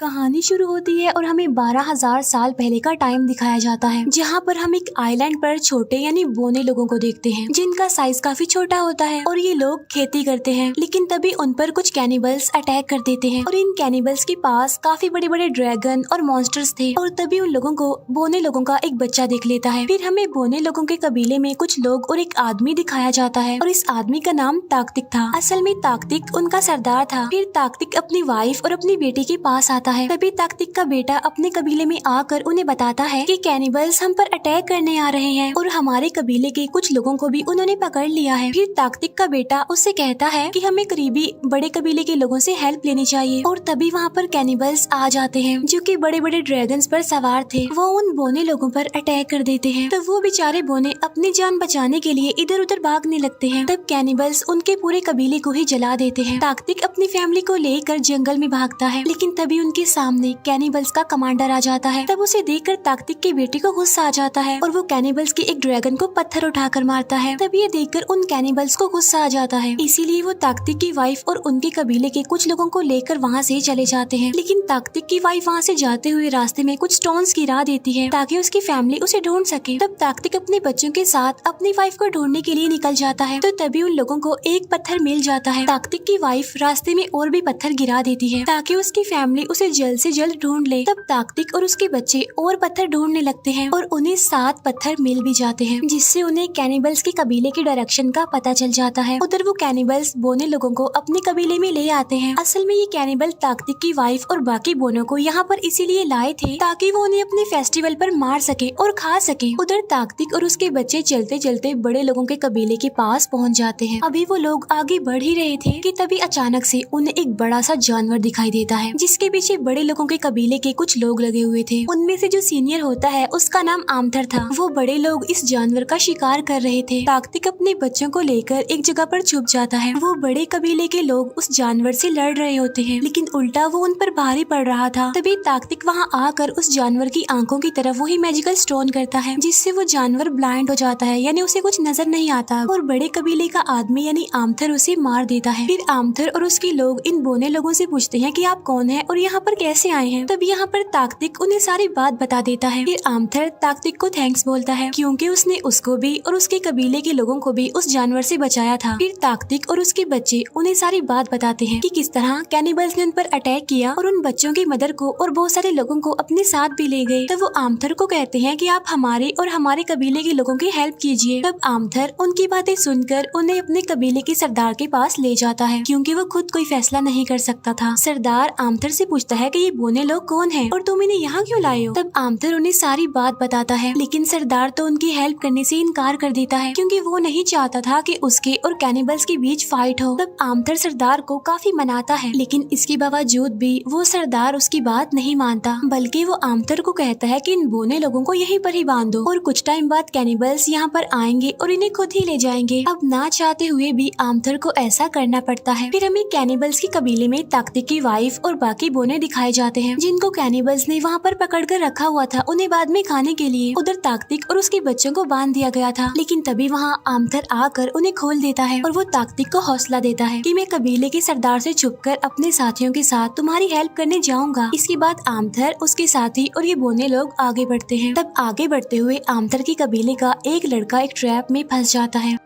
कहानी शुरू होती है और हमें 12,000 साल पहले का टाइम दिखाया जाता है, जहाँ पर हम एक आइलैंड पर छोटे यानी बोने लोगों को देखते हैं, जिनका साइज काफी छोटा होता है और ये लोग खेती करते हैं। लेकिन तभी उन पर कुछ कैनिबल्स अटैक कर देते हैं और इन कैनिबल्स के पास काफी बड़े बड़े ड्रैगन और मॉन्स्टर्स थे और तभी उन लोगों को बोने लोगों का एक बच्चा देख लेता है। फिर हमें बोने लोगों के कबीले में कुछ लोग और एक आदमी दिखाया जाता है और इस आदमी का नाम ताकतिक था। असल में ताकतिक उनका सरदार था। फिर ताकतिक अपनी वाइफ और अपनी बेटी के पास आता है। तभी ताकतिक का बेटा अपने कबीले में आकर उन्हें बताता है कि कैनिबल्स हम पर अटैक करने आ रहे हैं और हमारे कबीले के कुछ लोगों को भी उन्होंने पकड़ लिया है। फिर ताकतिक का बेटा उससे कहता है कि हमें करीबी बड़े कबीले के लोगों से हेल्प लेनी चाहिए और तभी वहाँ पर कैनिबल्स आ जाते हैं जो कि बड़े बड़े ड्रैगन्स पर सवार थे। वो उन बोने लोगों पर अटैक कर देते हैं। तो वो बेचारे बोने अपनी जान बचाने के लिए इधर उधर भागने लगते हैं। तब कैनिबल्स उनके पूरे कबीले को ही जला देते हैं। ताकतिक अपनी फैमिली को लेकर जंगल में भागता है, लेकिन तभी उनके सामने कैनिबल्स का कमांडर आ जाता है। तब उसे देखकर ताकतिक की बेटी को गुस्सा आ जाता है और वो कैनिबल्स के एक ड्रैगन को पत्थर उठाकर मारता है। तब ये देखकर उन कैनिबल्स को गुस्सा आ जाता है, इसीलिए वो ताकतिक की वाइफ और उनके कबीले के कुछ लोगों को लेकर वहाँ से चले जाते हैं। लेकिन ताकतिक की वाइफ वहाँ से जाते हुए रास्ते में कुछ स्टोन्स गिरा देती है ताकि उसकी फैमिली उसे ढूंढ सके। तब ताकतिक अपने बच्चों के साथ अपनी वाइफ को ढूंढने के लिए निकल जाता है। तो तभी उन लोगों को एक पत्थर मिल जाता है। ताकतिक की वाइफ रास्ते में और भी पत्थर गिरा देती है ताकि उसकी फैमिली उसे जल्द से जल्द ढूंढ ले। तब ताकतिक और उसके बच्चे और पत्थर ढूंढने लगते हैं और उन्हें 7 पत्थर मिल भी जाते हैं, जिससे उन्हें कैनिबल्स के कबीले के डायरेक्शन का पता चल जाता है। उधर वो कैनिबल्स बोने लोगों को अपने कबीले में ले आते हैं। असल में ये कैनिबल ताकतिक की वाइफ और बाकी बोनों को यहाँ पर इसीलिए लाए थे ताकि वो उन्हें अपने फेस्टिवल पर मार सके और खा सके। उधर ताकतिक और उसके बच्चे चलते चलते बड़े लोगों के कबीले के पास पहुँच जाते हैं। अभी वो लोग आगे बढ़ ही रहे थे कि तभी अचानक से उन्हें एक बड़ा सा जानवर दिखाई देता है, जिसके पीछे बड़े लोगों के कबीले के कुछ लोग लगे हुए थे। उनमें से जो सीनियर होता है उसका नाम आमथर था। वो बड़े लोग इस जानवर का शिकार कर रहे थे। ताकतिक अपने बच्चों को लेकर एक जगह पर छुप जाता है। वो बड़े कबीले के लोग उस जानवर से लड़ रहे होते हैं, लेकिन उल्टा वो उन पर भारी पड़ रहा था। तभी ताकतिक वहाँ आकर उस जानवर की आंखों की तरफ वही मैजिकल स्टोन करता है, जिससे वो जानवर ब्लाइंड हो जाता है, यानी उसे कुछ नजर नहीं आता और बड़े कबीले का आदमी यानी आमथर उसे मार देता है। फिर आमथर और उसके लोग इन बोने लोगों से पूछते हैं कि आप कौन हैं और यहाँ पर कैसे आए हैं। तब यहाँ पर ताकतिक उन्हें सारी बात बता देता है। फिर आमथर ताकतिक को थैंक्स बोलता है क्योंकि उसने उसको भी और उसके कबीले के लोगों को भी उस जानवर से बचाया था। फिर ताकतिक और उसके बच्चे उन्हें सारी बात बताते हैं कि किस तरह कैनिबल्स ने उन पर अटैक किया और उन बच्चों की मदर को और बहुत सारे लोगों को अपने साथ भी ले गए। तब वो आमथर को कहते हैं कि आप हमारे और हमारे कबीले के लोगों की हेल्प कीजिए। तब आमथर उनकी बातें सुनकर उन्हें अपने कबीले के सरदार के पास ले जाता है, क्योंकि वो खुद कोई फैसला नहीं कर सकता था। सरदार आमथर से पूछता है कि ये बोने लोग कौन हैं और तुम इन्हें यहाँ क्यों लाए हो। तब आमथर उन्हें सारी बात बताता है, लेकिन सरदार तो उनकी हेल्प करने से इनकार कर देता है, क्योंकि वो नहीं चाहता था कि उसके और कैनिबल्स के बीच फाइट हो। तब आमथर सरदार को काफी मनाता है, लेकिन इसके बावजूद भी वो सरदार उसकी बात नहीं मानता, बल्कि वो आमथर को कहता है कि इन बोने लोगों को यहीं पर ही बांध दो और कुछ टाइम बाद कैनिबल्स यहाँ पर आएंगे और इन्हें खुद ही ले जाएंगे। अब ना चाहते हुए भी आमथर को ऐसा करना पड़ता है। फिर हमें कैनिबल्स के कबीले में ताकतिक की वाइफ और बाकी बोने दिखाए जाते हैं, जिनको कैनिबल्स ने वहाँ पर पकड़ कर रखा हुआ था उन्हें बाद में खाने के लिए। उधर ताकतिक और उसके बच्चों को बांध दिया गया था, लेकिन तभी वहाँ आमथर आकर उन्हें खोल देता है और वो ताकतिक को हौसला देता है कि मैं कबीले के सरदार से छुपकर अपने साथियों के साथ तुम्हारी हेल्प करने जाऊंगा। इसके बाद आमथर, उसके साथी और ये बोने लोग आगे बढ़ते हैं। तब आगे बढ़ते हुए आमथर के कबीले का एक लड़का एक ट्रैप में फंस जाता है।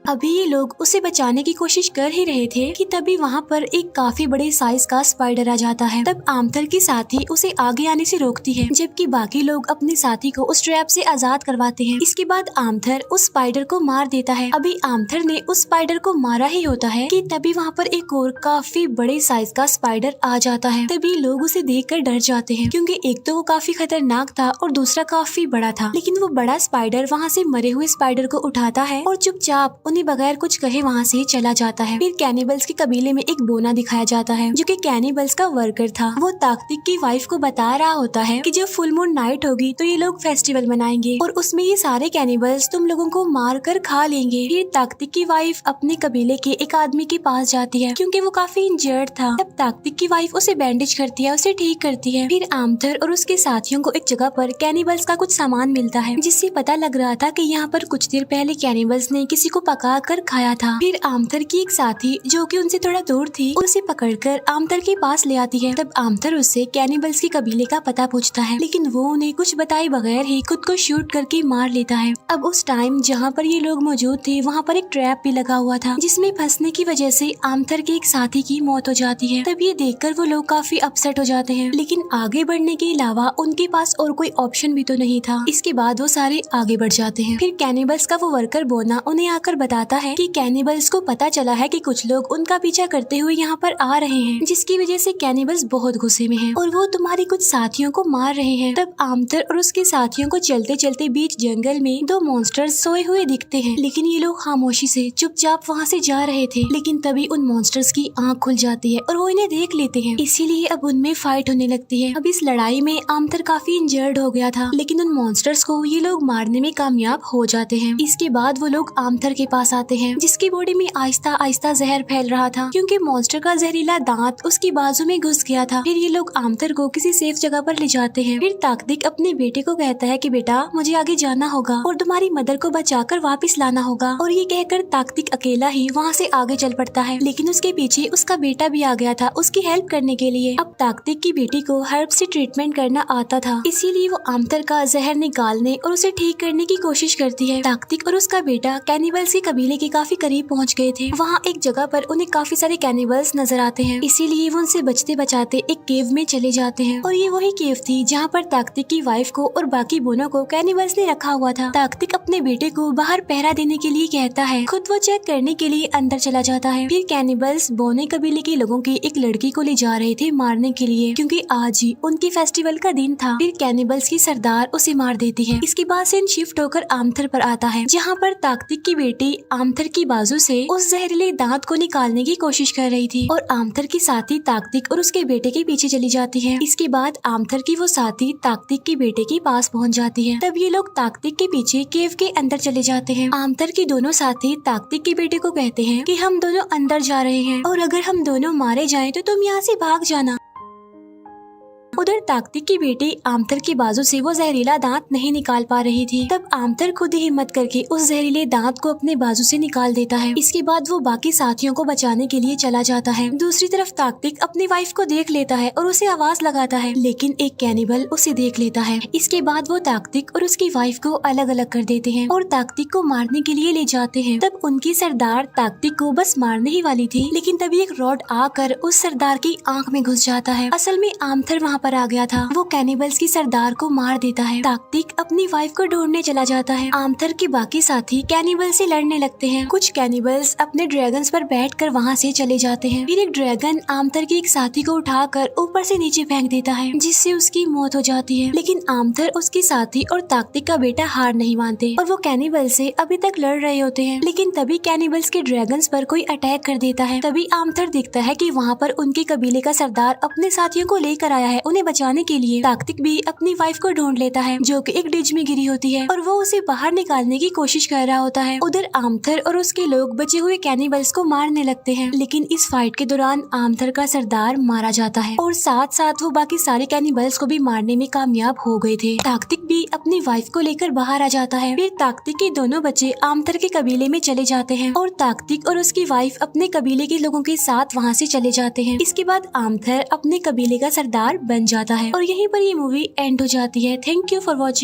अभी ये लोग उसे बचाने की कोशिश कर ही रहे थे कि तभी वहाँ पर एक काफी बड़े साइज का स्पाइडर आ जाता है। तब आमथर की साथी उसे आगे आने से रोकती है, जबकि बाकी लोग अपने साथी को उस ट्रैप से आजाद करवाते हैं। इसके बाद आमथर उस स्पाइडर को मार देता है। अभी आमथर ने उस स्पाइडर को मारा ही होता है कि तभी वहाँ पर एक और काफी बड़े साइज का स्पाइडर आ जाता है। तभी लोग उसे देखकर डर जाते हैं, क्योंकि एक तो वो काफी खतरनाक था और दूसरा काफी बड़ा था। लेकिन वो बड़ा स्पाइडर वहाँ से मरे हुए स्पाइडर को उठाता है और चुपचाप उन्हें बगैर कुछ कहे वहाँ से चला जाता है। फिर कैनिबल्स के कबीले में एक बोना दिखाया जाता है, जो कि कैनिबल्स का वर्कर था। वो ताकतिक की वाइफ को बता रहा होता है कि जब फुल मून नाइट होगी तो ये लोग फेस्टिवल मनाएंगे और उसमें ये सारे कैनिबल्स तुम लोगों को मार कर खा लेंगे। फिर ताकतिक की वाइफ अपने कबीले के एक आदमी के पास जाती है, क्योंकि वो काफी इंजर्ड था। तब ताकतिक की वाइफ उसे बैंडेज करती है, उसे ठीक करती है। फिर आमथर और उसके साथियों को एक जगह पर कैनिबल्स का कुछ सामान मिलता है, जिससे पता लग रहा था कि यहाँ पर कुछ देर पहले कैनिबल्स ने किसी को पका कर खाया था। फिर आमथर की एक साथी जो कि उनसे थोड़ा दूर थी उसे पकड़कर आमथर के पास ले आती है। तब आमथर उससे कैनिबल्स के कबीले का पता पूछता है, लेकिन वो उन्हें कुछ बताए बगैर ही खुद को शूट करके मार लेता है। अब उस टाइम जहाँ पर ये लोग मौजूद थे वहाँ पर एक ट्रैप भी लगा हुआ था, जिसमें फंसने की वजह से आमथर के एक साथी की मौत हो जाती है। तब ये देखकर वो लोग काफी अपसेट हो जाते हैं, लेकिन आगे बढ़ने के अलावा उनके पास और कोई ऑप्शन भी तो नहीं था। इसके बाद वो सारे आगे बढ़ जाते हैं। फिर कैनिबल्स का वो वर्कर बोना उन्हें आकर बताता है कि कैनिबल्स को पता चला है कि कुछ लोग उनका पीछा करते हुए यहाँ पर आ रहे हैं, जिसकी वजह से कैनिबल्स बहुत गुस्से में हैं और वो तुम्हारे कुछ साथियों को मार रहे हैं। तब आमथर और उसके साथियों को चलते चलते बीच जंगल में दो मॉन्स्टर्स सोए हुए दिखते हैं, लेकिन ये लोग खामोशी से चुपचाप वहाँ से जा रहे थे। लेकिन तभी उन मॉन्स्टर्स की आंख खुल जाती है और वो इन्हें देख लेते हैं, इसीलिए अब उनमें फाइट होने लगती है। अब इस लड़ाई में आमथर काफी इंजर्ड हो गया था, लेकिन उन मॉन्स्टर्स को ये लोग मारने में कामयाब हो जाते हैं। इसके बाद वो लोग आमथर के पास आते हैं, जिसकी बॉडी में आहिस्ता आहिस्ता जहर फैल रहा था, क्योंकि मॉन्स्टर का जहरीला दांत उसकी बाजू में घुस गया था। फिर ये लोग आमथर को किसी सेफ जगह पर ले जाते हैं। फिर ताकतिक अपने बेटे को कहता है कि बेटा मुझे आगे जाना होगा और तुम्हारी मदर को बचाकर वापस लाना होगा, और ये कहकर ताकतिक अकेला ही वहाँ से आगे चल पड़ता है। लेकिन उसके पीछे उसका बेटा भी आ गया था उसकी हेल्प करने के लिए। अब ताकतिक की बेटी को हर्ब से ट्रीटमेंट करना आता था, इसीलिए वो आमथर का जहर निकालने और उसे ठीक करने की कोशिश करती है। ताकतिक और उसका बेटा कैनिबल्स के कबीले के काफी करीब पहुँच गए थे। वहाँ एक जगह पर उन्हें काफी सारे कैनिबल्स नजर आते हैं, इसीलिए वो उनसे बचते बचाते एक केव में चले जाते हैं। और ये वही केव थी जहाँ पर ताकतिक की वाइफ को और बाकी बोनों को कैनिबल्स ने रखा हुआ था। ताकतिक अपने बेटे को बाहर पहरा देने के लिए कहता है, खुद वो चेक करने के लिए अंदर चला जाता है। फिर कैनिबल्स बोने कबीले के लोगों की एक लड़की को ले जा रहे थे मारने के लिए, क्योंकि आज ही उनकी फेस्टिवल का दिन था। फिर कैनिबल्स की सरदार उसे मार देती है। इसके बाद सीन शिफ्ट होकर आमथर पर आता है, जहाँ पर ताकतिक की बेटी आमथर की बाजू से उस जहरीले दांत को निकालने की कोशिश कर रही थी, और आमथर की साथी ताकतिक और उसके बेटे के पीछे चली जाती है। इसके बाद आमथर की वो साथी ताकतिक के बेटे के पास पहुँच जाती है। तब ये लोग ताकतिक के पीछे केव के अंदर चले जाते हैं। आमथर के दोनों साथी ताकतिक के बेटे को कहते हैं कि हम दोनों अंदर जा रहे हैं, और अगर हम दोनों मारे जाएं तो तुम यहाँ से भाग जाना। उधर ताकतिक की बेटी आमथर की बाजू से वो जहरीला दांत नहीं निकाल पा रही थी। तब आमथर खुद ही हिम्मत करके उस जहरीले दांत को अपने बाजू से निकाल देता है। इसके बाद वो बाकी साथियों को बचाने के लिए चला जाता है। दूसरी तरफ ताकतिक अपनी वाइफ को देख लेता है और उसे आवाज लगाता है, लेकिन एक कैनिबल उसे देख लेता है। इसके बाद वो ताकतिक और उसकी वाइफ को अलग अलग कर देते हैं और ताकतिक को मारने के लिए ले जाते हैं। तब उनकी सरदार ताकतिक को बस मारने ही वाली थी, लेकिन तभी एक रॉड आकर उस सरदार की आंख में घुस जाता है। असल में आमथर वहाँ पर आ गया था। वो कैनिबल्स की सरदार को मार देता है। ताकतिक अपनी वाइफ को ढूंढने चला जाता है। आमथर के बाकी साथी कैनिबल से लड़ने लगते हैं। कुछ कैनिबल्स अपने ड्रैगन्स पर बैठकर वहाँ से चले जाते हैं। फिर एक ड्रैगन आमथर के एक साथी को उठाकर ऊपर से नीचे फेंक देता है, जिससे उसकी मौत हो जाती है। लेकिन आमथर, उसकी साथी और ताकतिक का बेटा हार नहीं मानते और वो कैनिबल से अभी तक लड़ रहे होते हैं। लेकिन तभी कैनिबल्स के ड्रैगन्स पर कोई अटैक कर देता है। तभी आमथर देखता है कि वहाँ पर उनके कबीले का सरदार अपने साथियों को लेकर आया है उन्हें बचाने के लिए। ताकतिक भी अपनी वाइफ को ढूंढ लेता है, जो कि एक डिज में गिरी होती है, और वो उसे बाहर निकालने की कोशिश कर रहा होता है। उधर आमथर और उसके लोग बचे हुए कैनिबल्स को मारने लगते हैं, लेकिन इस फाइट के दौरान आमथर का सरदार मारा जाता है और साथ साथ वो बाकी सारे कैनिबल्स को भी मारने में कामयाब हो गए थे। ताकतिक भी अपनी वाइफ को लेकर बाहर आ जाता है। फिर ताकतिक के दोनों बच्चे आमथर के कबीले में चले जाते हैं और ताकतिक और उसकी वाइफ अपने कबीले के लोगों के साथ वहाँ से चले जाते हैं। इसके बाद आमथर अपने कबीले का सरदार बन जाता है और यहीं पर ये मूवी एंड हो जाती है। Thank you for watching.